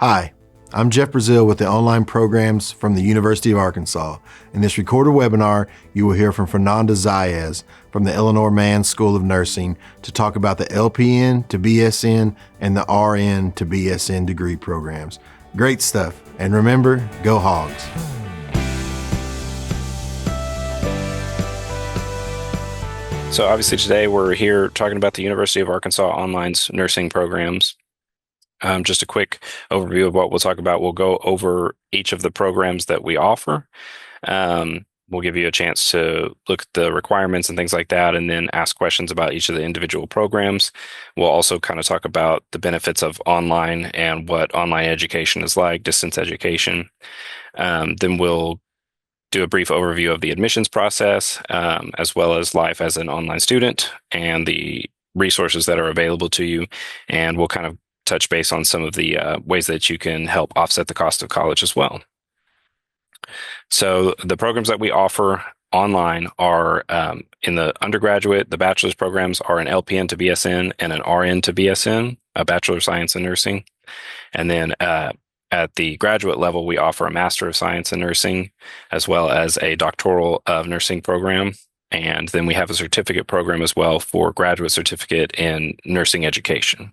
Hi, I'm Jeff Brazil with the online programs from the University of Arkansas. In this recorded webinar, you will hear from Fernanda Zayas from the Eleanor Mann School of Nursing to talk about the LPN to BSN and the RN to BSN degree programs. Great stuff. And remember, go Hogs. So obviously today we're here talking about the University of Arkansas Online's nursing programs. Just a quick overview of what we'll talk about. We'll go over each of the programs that we offer. We'll give you a chance to look at the requirements and things like that, and then ask questions about each of the individual programs. We'll also kind of talk about the benefits of online and what online education is like, distance education. Then we'll do a brief overview of the admissions process, as well as life as an online student and the resources that are available to you. And we'll kind of touch base on some of the ways that you can help offset the cost of college as well. So the programs that we offer online are in the undergraduate, the bachelor's programs are an LPN to BSN and an RN to BSN, a Bachelor of Science in Nursing. And then at the graduate level, we offer a Master of Science in Nursing, as well as a Doctoral of Nursing program. And then we have a certificate program as well for graduate certificate in nursing education.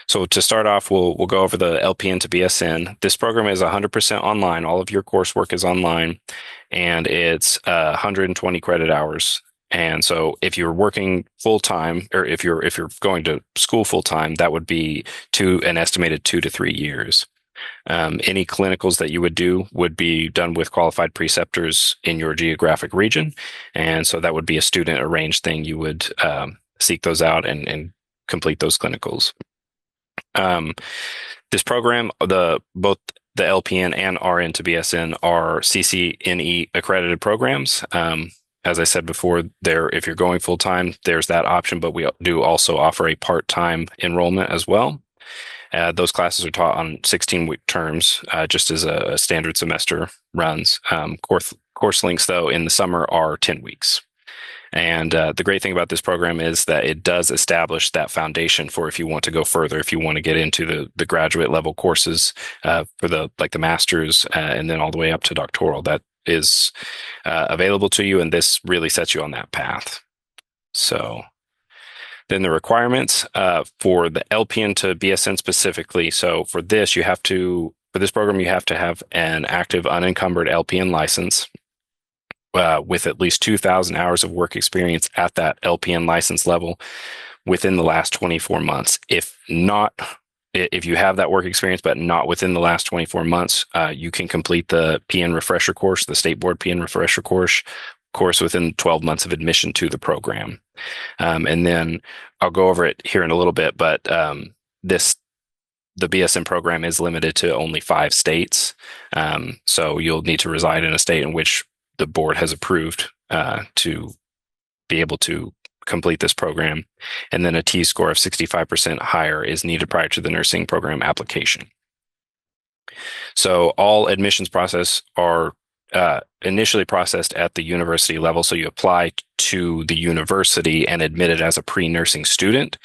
So to start off, we'll go over the LPN to BSN. This program is 100% online. All of your coursework is online, and it's 120 credit hours. And so if you're working full time, or if you're going to school full time, that would be an estimated 2 to 3 years. Any clinicals that you would do would be done with qualified preceptors in your geographic region. And so that would be a student arranged thing. You would seek those out and complete those clinicals. This program, both the LPN and RN to BSN are CCNE accredited programs. As I said before, if you're going full time, there's that option, but we do also offer a part-time enrollment as well. Those classes are taught on 16-week terms, just as a standard semester runs. Course lengths, though, in the summer are 10 weeks. And the great thing about this program is that it does establish that foundation for if you want to go further, if you want to get into the graduate level courses for the master's and then all the way up to doctoral. That is available to you, and this really sets you on that path. So then the requirements for the LPN to BSN specifically. So for this program, you have to have an active unencumbered LPN license with at least 2,000 hours of work experience at that LPN license level within the last 24 months. If you have that work experience, but not within the last 24 months, you can complete the PN refresher course, the State Board PN refresher course within 12 months of admission to the program. And then I'll go over it here in a little bit, but the BSN program is limited to only 5 states. So you'll need to reside in a state in which the board has approved to be able to complete this program. And then a T-score of 65% higher is needed prior to the nursing program application. So all admissions process are initially processed at the university level. So you apply to the university and admitted as a pre-nursing student.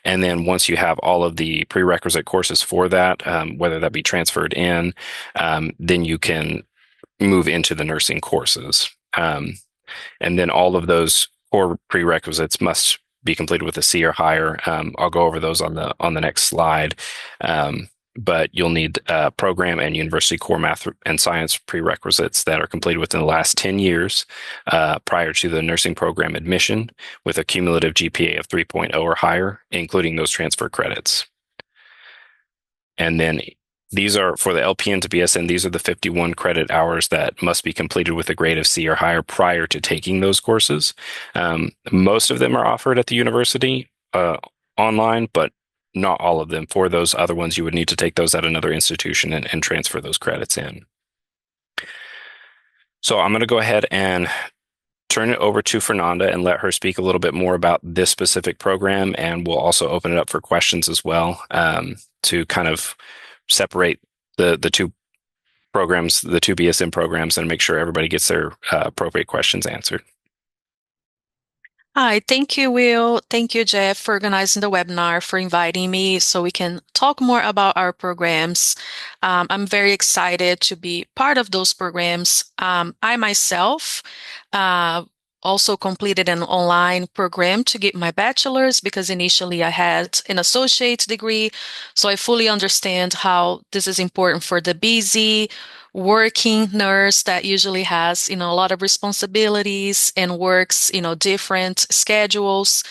And then once you have all of the prerequisite courses for that, whether that be transferred in, then you can move into the nursing courses. And then all of those core prerequisites must be completed with a C or higher. I'll go over those on the next slide. But you'll need program and university core math and science prerequisites that are completed within the last 10 years prior to the nursing program admission, with a cumulative GPA of 3.0 or higher, including those transfer credits. And then these are for the LPN to BSN. These are the 51 credit hours that must be completed with a grade of C or higher prior to taking those courses. Most of them are offered at the university online, but not all of them. For those other ones, you would need to take those at another institution and transfer those credits in. So I'm going to go ahead and turn it over to Fernanda and let her speak a little bit more about this specific program, and we'll also open it up for questions as well to kind of separate the two programs, the two BSN programs, and make sure everybody gets their appropriate questions answered. Hi, thank you, Will. Thank you, Jeff, for organizing the webinar, for inviting me so we can talk more about our programs. I'm very excited to be part of those programs. I myself uh, also completed an online program to get my bachelor's because initially I had an associate's degree. So I fully understand how this is important for the busy working nurse that usually has, a lot of responsibilities and works, different schedules.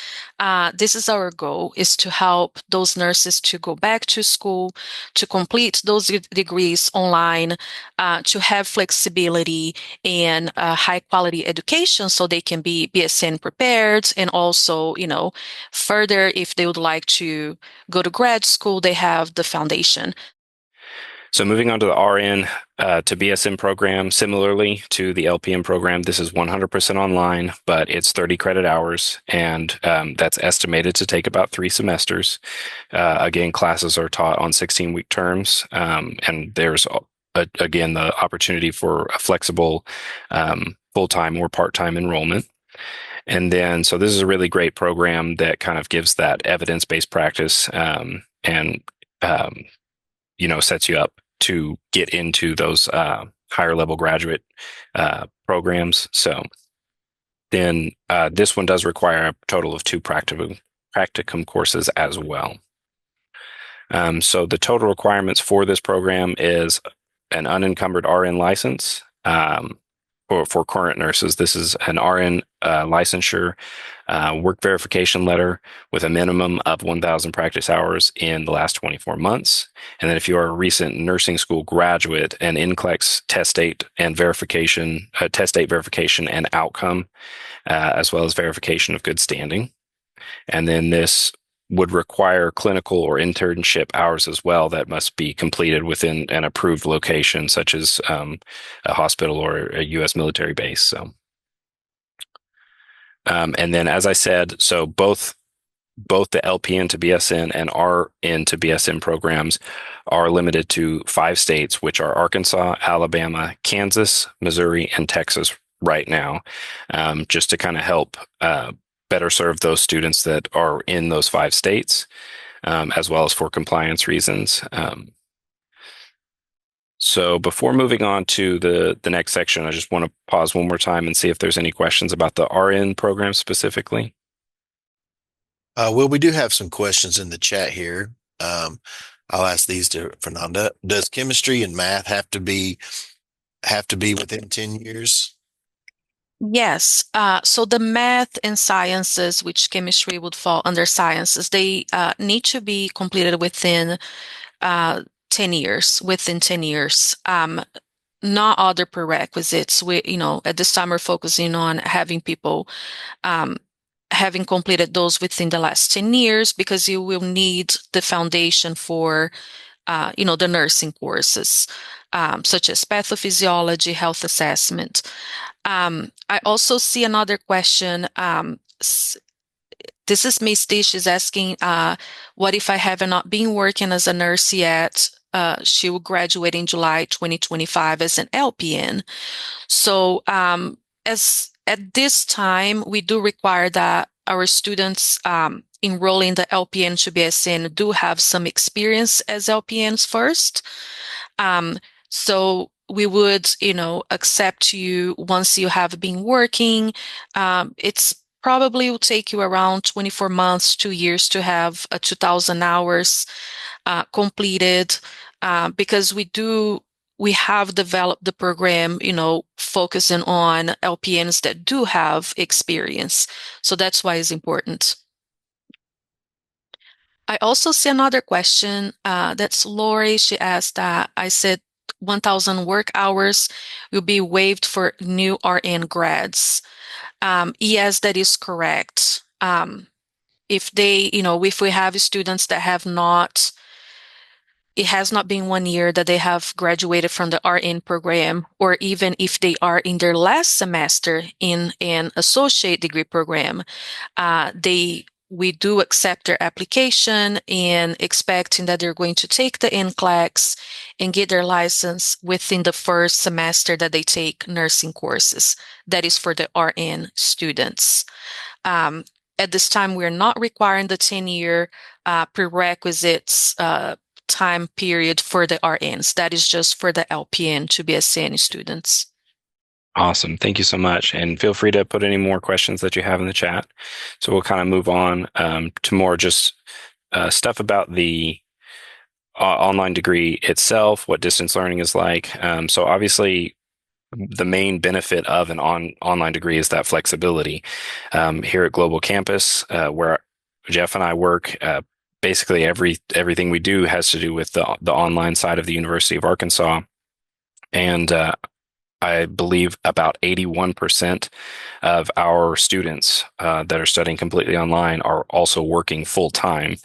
This is our goal, is to help those nurses to go back to school, to complete those degrees online, to have flexibility and high quality education so they can be BSN prepared and also, further if they would like to go to grad school, they have the foundation. So moving on to the RN to BSN program, similarly to the LPN program, this is 100% online, but it's 30 credit hours, and that's estimated to take about 3 semesters. Again, classes are taught on 16-week terms, and there's again the opportunity for a flexible full-time or part-time enrollment. And then, so this is a really great program that kind of gives that evidence-based practice and sets you up to get into those higher level graduate programs. So then this one does require a total of 2 practicum courses as well. So the total requirements for this program is an unencumbered RN license. For current nurses, this is an RN licensure work verification letter with a minimum of 1,000 practice hours in the last 24 months. And then if you are a recent nursing school graduate, an NCLEX test date verification and outcome, as well as verification of good standing. And then this would require clinical or internship hours as well that must be completed within an approved location, such as a hospital or a U.S. military base. So, and then, as I said, so both the LPN to BSN and RN to BSN programs are limited to 5 states, which are Arkansas, Alabama, Kansas, Missouri, and Texas right now, just to kind of help better serve those students that are in those 5 states, as well as for compliance reasons. So before moving on to the next section, I just want to pause one more time and see if there's any questions about the RN program specifically. Well, we do have some questions in the chat here. I'll ask these to Fernanda. Does chemistry and math have to be within 10 years? Yes. So the math and sciences, which chemistry would fall under sciences, they need to be completed within uh, 10 years, within 10 years. Not other prerequisites. At this time, we're focusing on having people um, having completed those within the last 10 years because you will need the foundation for, the nursing courses, such as pathophysiology, health assessment. I also see another question. This is Miss D. She's asking, what if I have not been working as a nurse yet? She will graduate in July 2025 as an LPN. So, as at this time, we do require that our students enroll in the LPN to BSN do have some experience as LPNs first. Um, so we would, accept you once you have been working. It's probably will take you around 24 months, 2 years to have 2,000 hours completed, because we have developed the program, focusing on LPNs that do have experience. So that's why it's important. I also see another question. That's Lori. She asked that I said 1,000 work hours will be waived for new RN grads. Yes, that is correct. If we have students that have not, it has not been 1 year that they have graduated from the RN program, or even if they are in their last semester in an associate degree program, we do accept their application and expecting that they're going to take the NCLEX and get their license within the first semester that they take nursing courses. That is for the RN students. At this time, we're not requiring the 10-year prerequisites time period for the RNs. That is just for the LPN to BSN students. Awesome. Thank you so much. And feel free to put any more questions that you have in the chat. So we'll kind of move on to more just stuff about the online degree itself, what distance learning is like. So obviously, the main benefit of an online degree is that flexibility. Here at Global Campus, where Jeff and I work, basically everything we do has to do with the online side of the University of Arkansas. And I believe about 81% of our students that are studying completely online are also working full time,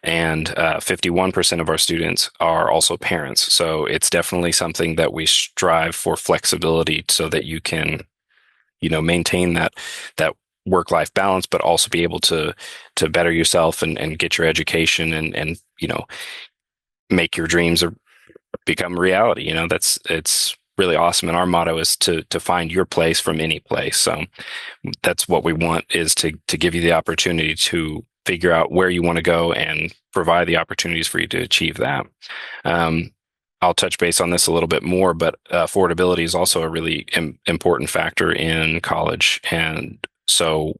and 51% of our students are also parents. So it's definitely something that we strive for flexibility so that you can, maintain that work-life balance, but also be able to better yourself and get your education and make your dreams become reality. It's really awesome. And our motto is to find your place from any place. So that's what we want, is to give you the opportunity to figure out where you want to go and provide the opportunities for you to achieve that. I'll touch base on this a little bit more, but affordability is also a really important factor in college. And so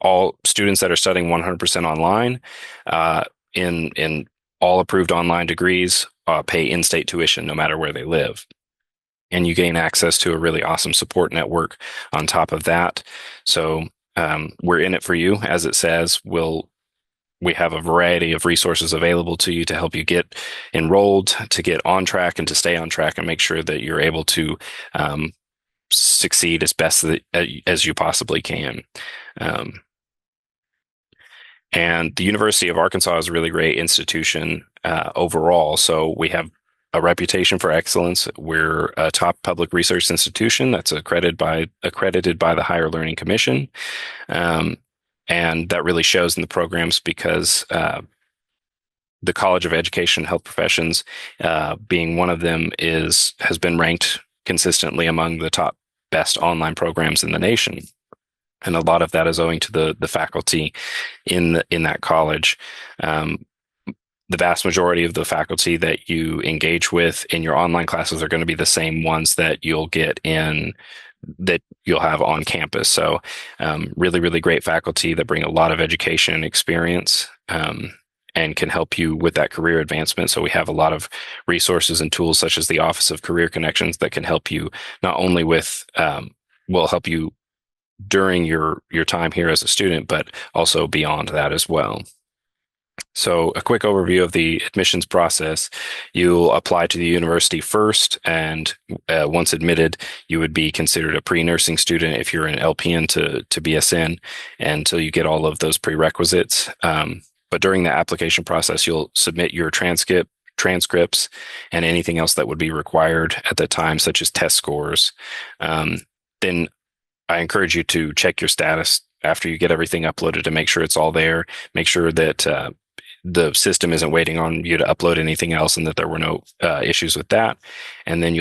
all students that are studying 100% online in all approved online degrees pay in-state tuition no matter where they live. And you gain access to a really awesome support network on top of that. So we're in it for you, as it says. We have a variety of resources available to you to help you get enrolled, to get on track, and to stay on track, and make sure that you're able to succeed as best as you possibly can. And the University of Arkansas is a really great institution overall. So we have a reputation for excellence. We're a top public research institution that's accredited by the Higher Learning Commission. And that really shows in the programs, because the College of Education and Health Professions, being one of them, has been ranked consistently among the top best online programs in the nation. And a lot of that is owing to the faculty in that college. The vast majority of the faculty that you engage with in your online classes are going to be the same ones that you'll have on campus. So really, really great faculty that bring a lot of education and experience and can help you with that career advancement. So we have a lot of resources and tools, such as the Office of Career Connections, that can help you not only will help you during your time here as a student, but also beyond that as well. So a quick overview of the admissions process. You'll apply to the university first, and once admitted, you would be considered a pre-nursing student if you're an LPN to BSN until you get all of those prerequisites. But during the application process, you'll submit your transcripts, and anything else that would be required at the time, such as test scores. Then I encourage you to check your status after you get everything uploaded to make sure it's all there. Make sure that the system isn't waiting on you to upload anything else, and that there were no issues with that. And then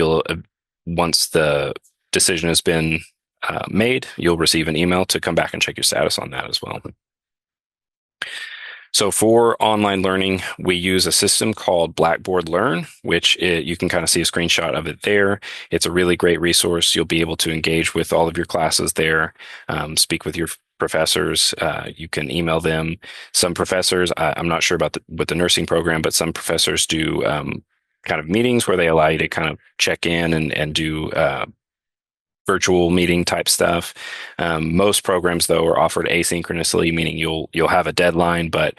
once the decision has been made, you'll receive an email to come back and check your status on that as well. So for online learning, we use a system called Blackboard Learn, which you can kind of see a screenshot of it there. It's a really great resource. You'll be able to engage with all of your classes there, speak with your professors. You can email them. Some professors, I'm not sure about with the nursing program, but some professors do kind of meetings where they allow you to kind of check in and do virtual meeting type stuff. Most programs, though, are offered asynchronously, meaning you'll have a deadline, but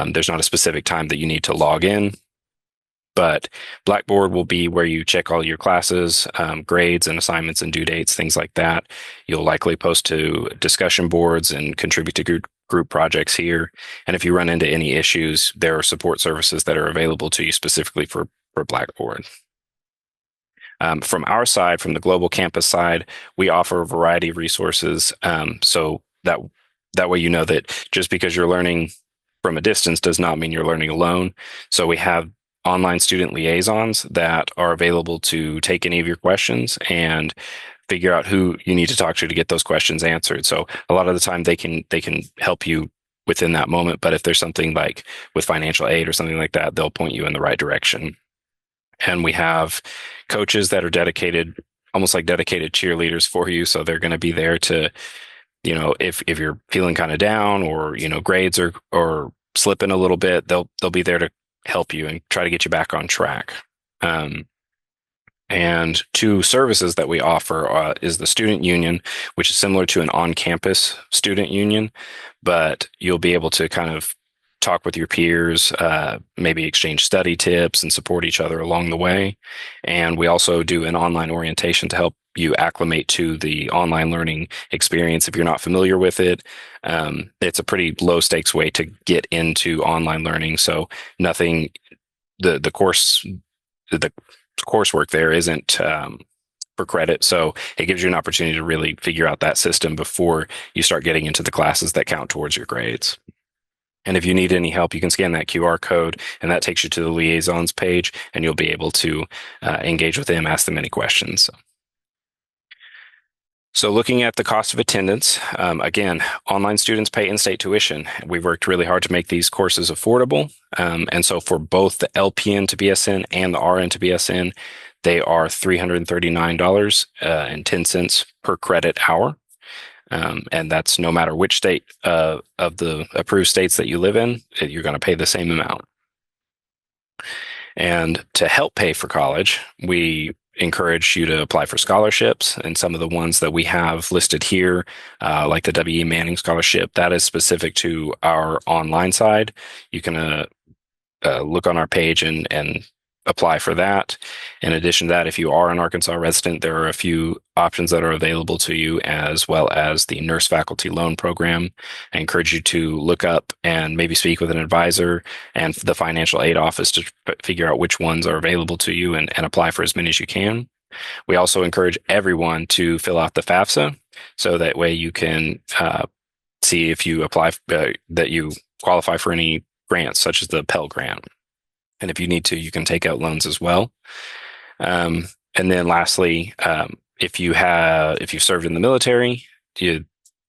there's not a specific time that you need to log in. But Blackboard will be where you check all your classes, grades and assignments and due dates, things like that. You'll likely post to discussion boards and contribute to group projects here. And if you run into any issues, there are support services that are available to you specifically for Blackboard. From our side, from the Global Campus side, we offer a variety of resources. So that way you know that just because you're learning from a distance does not mean you're learning alone. So we have online student liaisons that are available to take any of your questions and figure out who you need to talk to get those questions answered. So a lot of the time they can help you within that moment. But if there's something like with financial aid or something like that, they'll point you in the right direction. And we have coaches that are dedicated, almost like dedicated cheerleaders for you. So they're going to be there to, if you're feeling kind of down or, grades or slipping a little bit, they'll be there to help you and try to get you back on track. And two services that we offer is the student union, which is similar to an on-campus student union, but you'll be able to kind of talk with your peers, maybe exchange study tips and support each other along the way. And we also do an online orientation to help you acclimate to the online learning experience if you're not familiar with it. It's a pretty low stakes way to get into online learning. So nothing, the coursework there isn't for credit. So it gives you an opportunity to really figure out that system before you start getting into the classes that count towards your grades. And if you need any help, you can scan that QR code and that takes you to the liaisons page and you'll be able to engage with them, ask them any questions. So looking at the cost of attendance, again, online students pay in-state tuition. We've worked really hard to make these courses affordable. And so for both the LPN to BSN and the RN to BSN, they are $339.10 per credit hour. And that's no matter which state of the approved states that you live in, you're going to pay the same amount. And to help pay for college, we encourage you to apply for scholarships. And some of the ones that we have listed here, like the W.E. Manning Scholarship, that is specific to our online side. You can look on our page and apply for that. In addition to that, if you are an Arkansas resident, there are a few options that are available to you, as well as the Nurse Faculty Loan Program. I encourage you to look up and maybe speak with an advisor and the financial aid office to figure out which ones are available to you and apply for as many as you can. We also encourage everyone to fill out the FAFSA, so that way you can see if you apply, that you qualify for any grants, such as the Pell Grant. And if you need to, you can take out loans as well. And then lastly, if you've served in the military, you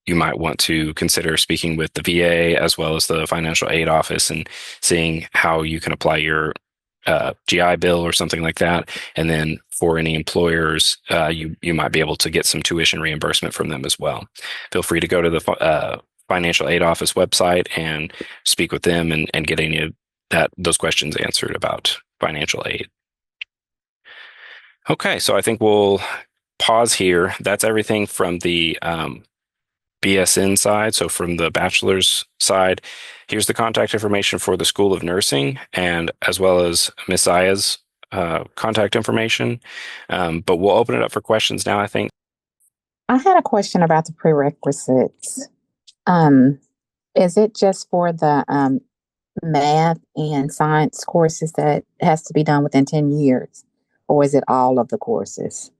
might want to consider speaking with the VA as well as the financial aid office and seeing how you can apply your GI Bill or something like that. And then for any employers, you might be able to get some tuition reimbursement from them as well. Feel free to go to the financial aid office website and speak with them and get any of those questions answered about financial aid. Okay, so I think we'll pause here. That's everything from the BSN side. So from the bachelor's side, here's the contact information for the School of Nursing, and as well as Ms. Zayas' contact information. But we'll open it up for questions now, I think. I had a question about the prerequisites. Is it just for the math and science courses that has to be done within 10 years, or is it all of the courses?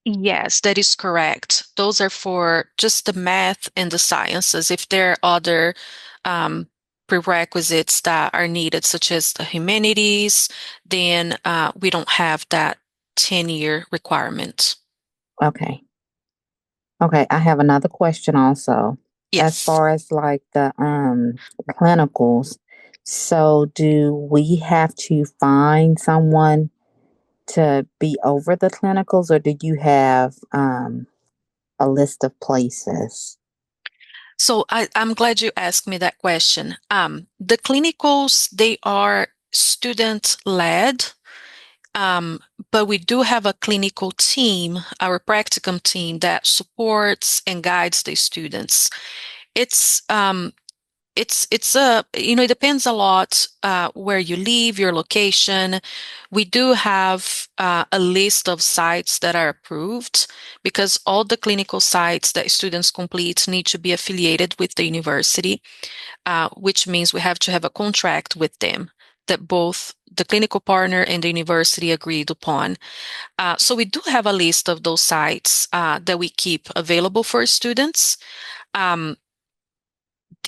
Yes, that is correct. Those are for just the math and the sciences. If there are other prerequisites that are needed, such as the humanities, then we don't have that 10-year requirement. Okay. Okay, I have another question also. Yes. As far as like the clinicals, so do we have to find someone to be over the clinicals, or do you have a list of places? So I'm glad you asked me that question. The clinicals, they are student-led, but we do have a clinical team, our practicum team, that supports and guides the students. It's it depends a lot where you live, your location. We do have a list of sites that are approved, because all the clinical sites that students complete need to be affiliated with the university, which means we have to have a contract with them that both the clinical partner and the university agreed upon. So we do have a list of those sites that we keep available for students.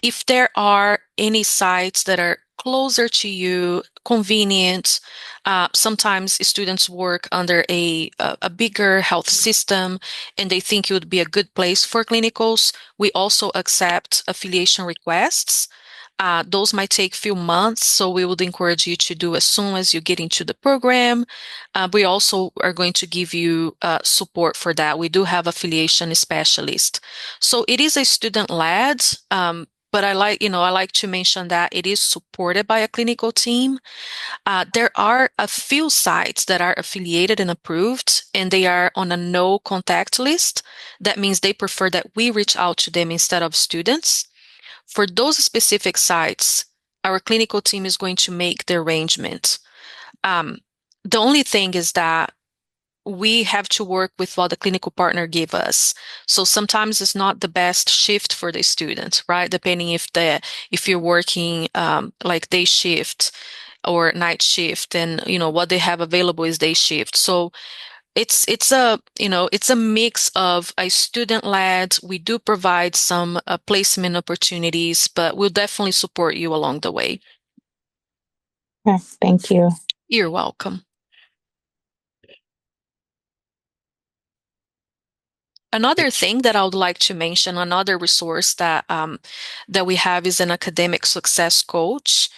If there are any sites that are closer to you, convenient. Sometimes students work under a bigger health system and they think it would be a good place for clinicals. We also accept affiliation requests. Those might take few months, so we would encourage you to do as soon as you get into the program. We also are going to give you support for that. We do have affiliation specialists. So it is a student-led, but I like to mention that it is supported by a clinical team. There are a few sites that are affiliated and approved, and they are on a no contact list. That means they prefer that we reach out to them instead of students. For those specific sites, our clinical team is going to make the arrangement. The only thing is that we have to work with what the clinical partner gave us. So sometimes it's not the best shift for the student, right? Depending if you're working like day shift or night shift, and what they have available is day shift. So it's a mix of a student led. We do provide some placement opportunities, but we'll definitely support you along the way. Okay, thank you. You're welcome. Another thing that I would like to mention, another resource that we have is an academic success coach.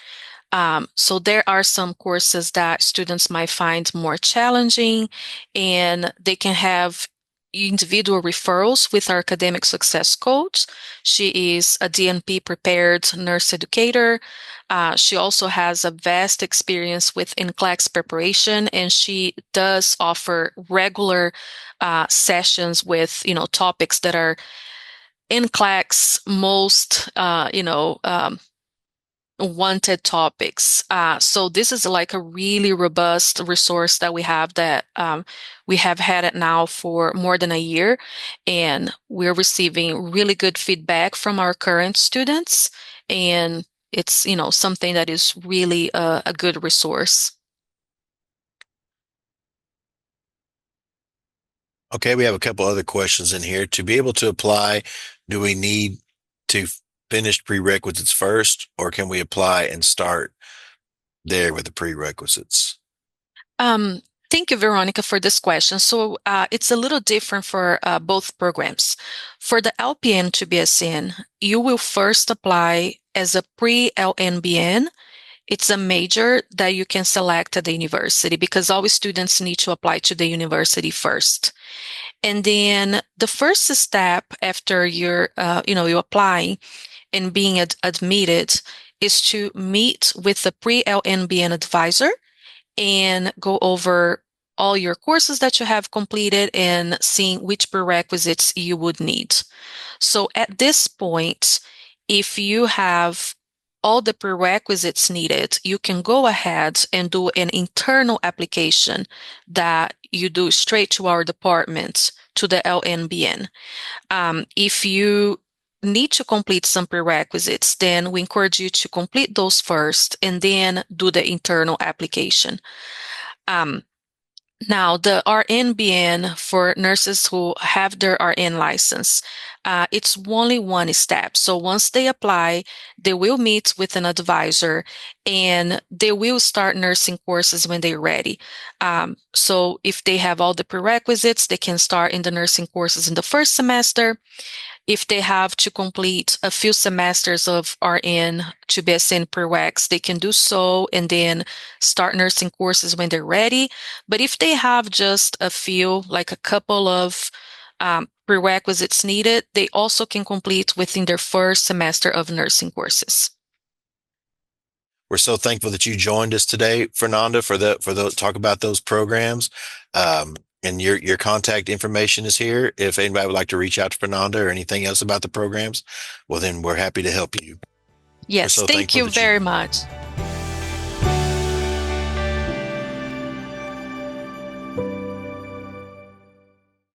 So there are some courses that students might find more challenging, and they can have individual referrals with our academic success coach. She is a DNP prepared nurse educator. She also has a vast experience with NCLEX preparation, and she does offer regular sessions with topics that are NCLEX most wanted topics. So this is like a really robust resource that we have had it now for more than a year, and we're receiving really good feedback from our current students, and it's something that is really a good resource. Okay, we have a couple other questions in here. To be able to apply, do we need to finish prerequisites first, or can we apply and start there with the prerequisites? Thank you, Veronica, for this question. So it's a little different for both programs. For the LPN to BSN, you will first apply as a pre-LNBN. It's a major that you can select at the university because all students need to apply to the university first. And then the first step after you apply and being admitted is to meet with the pre-LNBN advisor and go over all your courses that you have completed and seeing which prerequisites you would need. So at this point, if you have all the prerequisites needed, you can go ahead and do an internal application that you do straight to our department, to the LNBN. If you need to complete some prerequisites, then we encourage you to complete those first and then do the internal application. Now, the RNBN for nurses who have their RN license, it's only one step. So once they apply, they will meet with an advisor and they will start nursing courses when they're ready. So if they have all the prerequisites, they can start in the nursing courses in the first semester. If they have to complete a few semesters of RN to BSN prereqs, they can do so and then start nursing courses when they're ready. But if they have just a few, like a couple of prerequisites needed, they also can complete within their first semester of nursing courses. We're so thankful that you joined us today, Fernanda, for those talk about those programs. And your contact information is here. If anybody would like to reach out to Fernanda or anything else about the programs, well, then we're happy to help you. Yes, thank you very much.